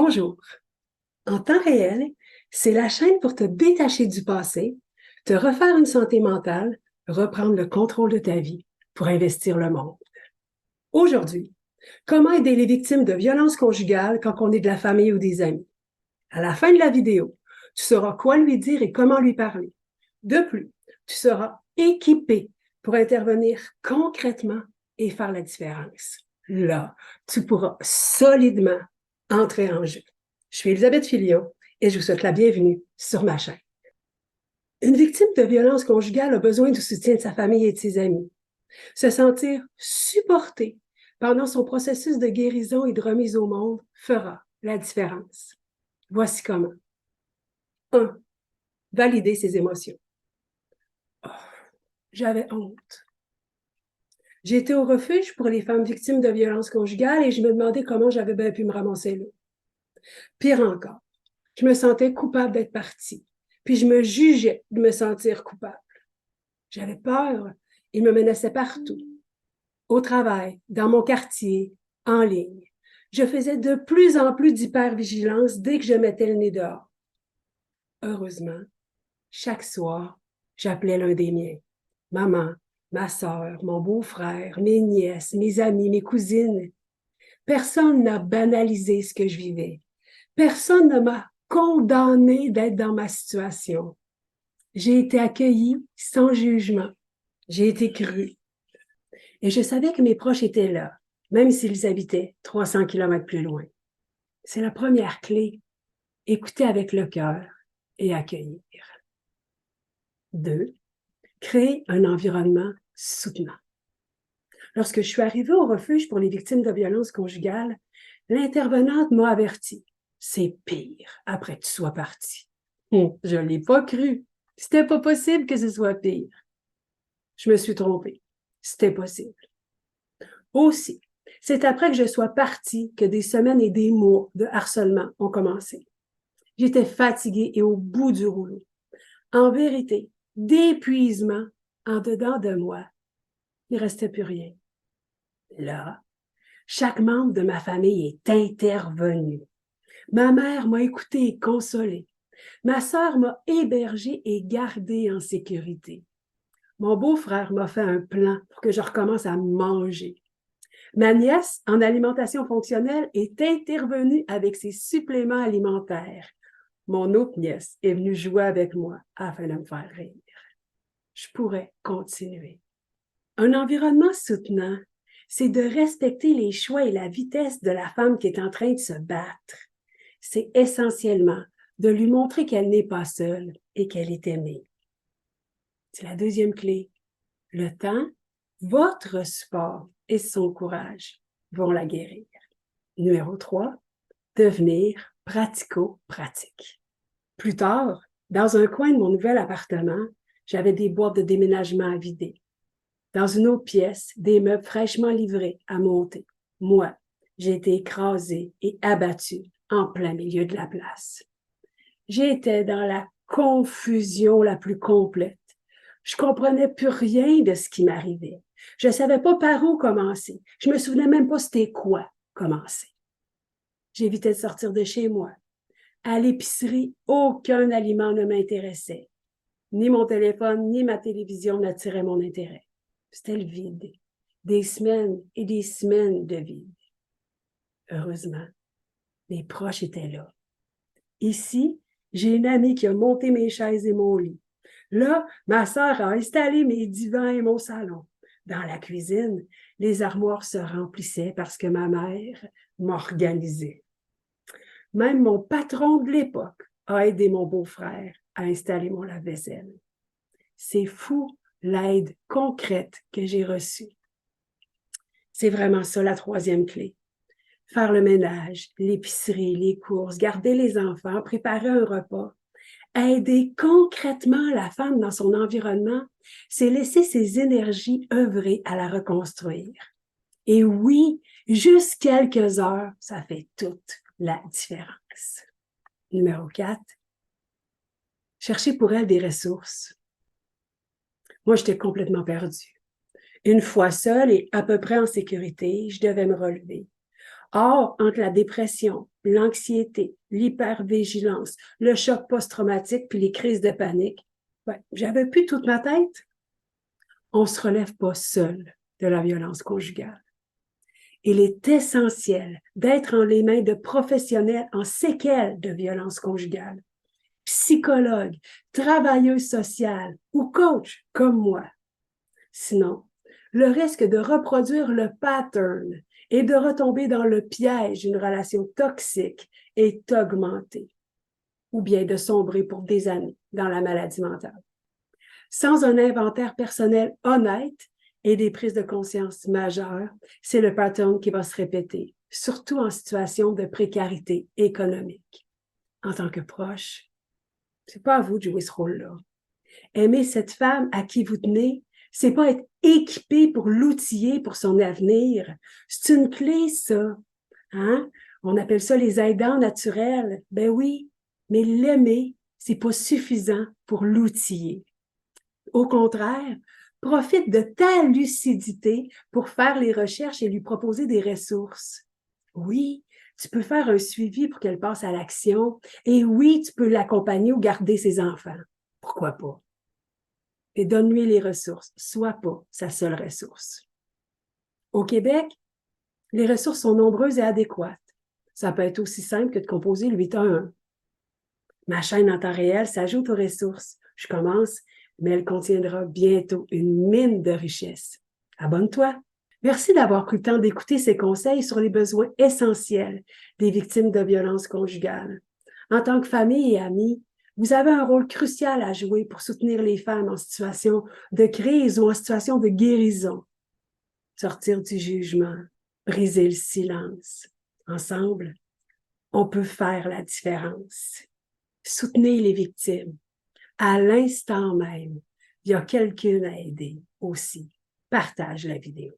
Bonjour. En temps réel, c'est la chaîne pour te détacher du passé, te refaire une santé mentale, reprendre le contrôle de ta vie pour investir le monde. Aujourd'hui, comment aider les victimes de violences conjugales quand on est de la famille ou des amis? À la fin de la vidéo, tu sauras quoi lui dire et comment lui parler. De plus, tu seras équipé pour intervenir concrètement et faire la différence. Là, tu pourras solidement entrer en jeu. Je suis Elisabeth Filion et je vous souhaite la bienvenue sur ma chaîne. Une victime de violence conjugale a besoin du soutien de sa famille et de ses amis. Se sentir supporté pendant son processus de guérison et de remise au monde fera la différence. Voici comment. 1. Valider ses émotions. Oh, j'avais honte. J'ai été au refuge pour les femmes victimes de violences conjugales et je me demandais comment j'avais bien pu me ramasser là. Pire encore, je me sentais coupable d'être partie, puis je me jugeais de me sentir coupable. J'avais peur, il me menaçait partout, au travail, dans mon quartier, en ligne. Je faisais de plus en plus d'hypervigilance dès que je mettais le nez dehors. Heureusement, chaque soir, j'appelais l'un des miens. Maman, ma sœur, mon beau-frère, mes nièces, mes amis, mes cousines. Personne n'a banalisé ce que je vivais. Personne ne m'a condamné d'être dans ma situation. J'ai été accueillie sans jugement. J'ai été crue. Et je savais que mes proches étaient là, même s'ils habitaient 300 kilomètres plus loin. C'est la première clé. Écouter avec le cœur et accueillir. 2. Créer un environnement soutenant. Lorsque je suis arrivée au refuge pour les victimes de violences conjugales, l'intervenante m'a averti. C'est pire après que tu sois parti. Je ne l'ai pas cru. C'était pas possible que ce soit pire. Je me suis trompée. C'était possible. Aussi, c'est après que je sois partie que des semaines et des mois de harcèlement ont commencé. J'étais fatiguée et au bout du rouleau. En vérité, d'épuisement en dedans de moi. Il ne restait plus rien. Là, chaque membre de ma famille est intervenu. Ma mère m'a écoutée et consolée. Ma sœur m'a hébergée et gardée en sécurité. Mon beau-frère m'a fait un plan pour que je recommence à manger. Ma nièce, en alimentation fonctionnelle, est intervenue avec ses suppléments alimentaires. Mon autre nièce est venue jouer avec moi afin de me faire rire. Je pourrais continuer. Un environnement soutenant, c'est de respecter les choix et la vitesse de la femme qui est en train de se battre. C'est essentiellement de lui montrer qu'elle n'est pas seule et qu'elle est aimée. C'est la deuxième clé. Le temps, votre support et son courage vont la guérir. Numéro 3, devenir pratico-pratique. Plus tard, dans un coin de mon nouvel appartement, j'avais des boîtes de déménagement à vider. Dans une autre pièce, des meubles fraîchement livrés à monter. Moi, j'ai été écrasée et abattue en plein milieu de la place. J'étais dans la confusion la plus complète. Je comprenais plus rien de ce qui m'arrivait. Je ne savais pas par où commencer. Je me souvenais même pas c'était quoi commencer. J'évitais de sortir de chez moi. À l'épicerie, aucun aliment ne m'intéressait. Ni mon téléphone, ni ma télévision n'attiraient mon intérêt. C'était le vide. Des semaines et des semaines de vide. Heureusement, mes proches étaient là. Ici, j'ai une amie qui a monté mes chaises et mon lit. Là, ma sœur a installé mes divans et mon salon. Dans la cuisine, les armoires se remplissaient parce que ma mère m'organisait. Même mon patron de l'époque a aidé mon beau-frère à installer mon lave-vaisselle. C'est fou l'aide concrète que j'ai reçue. C'est vraiment ça la troisième clé. Faire le ménage, l'épicerie, les courses, garder les enfants, préparer un repas. Aider concrètement la femme dans son environnement, c'est laisser ses énergies œuvrer à la reconstruire. Et oui, juste quelques heures, ça fait toute la différence. Numéro 4, chercher pour elle des ressources. Moi, j'étais complètement perdue. Une fois seule et à peu près en sécurité, je devais me relever. Or, entre la dépression, l'anxiété, l'hypervigilance, le choc post-traumatique puis les crises de panique, ouais, j'avais plus toute ma tête. On ne se relève pas seul de la violence conjugale. Il est essentiel d'être en les mains de professionnels en séquelles de violence conjugale, psychologues, travailleuses sociales ou coachs comme moi. Sinon, le risque de reproduire le pattern et de retomber dans le piège d'une relation toxique est augmenté, ou bien de sombrer pour des années dans la maladie mentale. Sans un inventaire personnel honnête et des prises de conscience majeures, c'est le pattern qui va se répéter, surtout en situation de précarité économique. En tant que proche, c'est pas à vous de jouer ce rôle-là. Aimer cette femme à qui vous tenez, c'est pas être équipé pour l'outiller pour son avenir. C'est une clé, ça. Hein? On appelle ça les aidants naturels. Ben oui, mais l'aimer, c'est pas suffisant pour l'outiller. Au contraire, profite de ta lucidité pour faire les recherches et lui proposer des ressources. Oui, tu peux faire un suivi pour qu'elle passe à l'action. Et oui, tu peux l'accompagner ou garder ses enfants. Pourquoi pas? Et donne-lui les ressources, sois pas sa seule ressource. Au Québec, les ressources sont nombreuses et adéquates. Ça peut être aussi simple que de composer le 811. Ma chaîne en temps réel s'ajoute aux ressources. Je commence, mais elle contiendra bientôt une mine de richesses. Abonne-toi. Merci d'avoir pris le temps d'écouter ces conseils sur les besoins essentiels des victimes de violences conjugales. En tant que famille et amis, vous avez un rôle crucial à jouer pour soutenir les femmes en situation de crise ou en situation de guérison. Sortir du jugement, briser le silence. Ensemble, on peut faire la différence. Soutenez les victimes. À l'instant même, il y a quelqu'un à aider aussi. Partage la vidéo.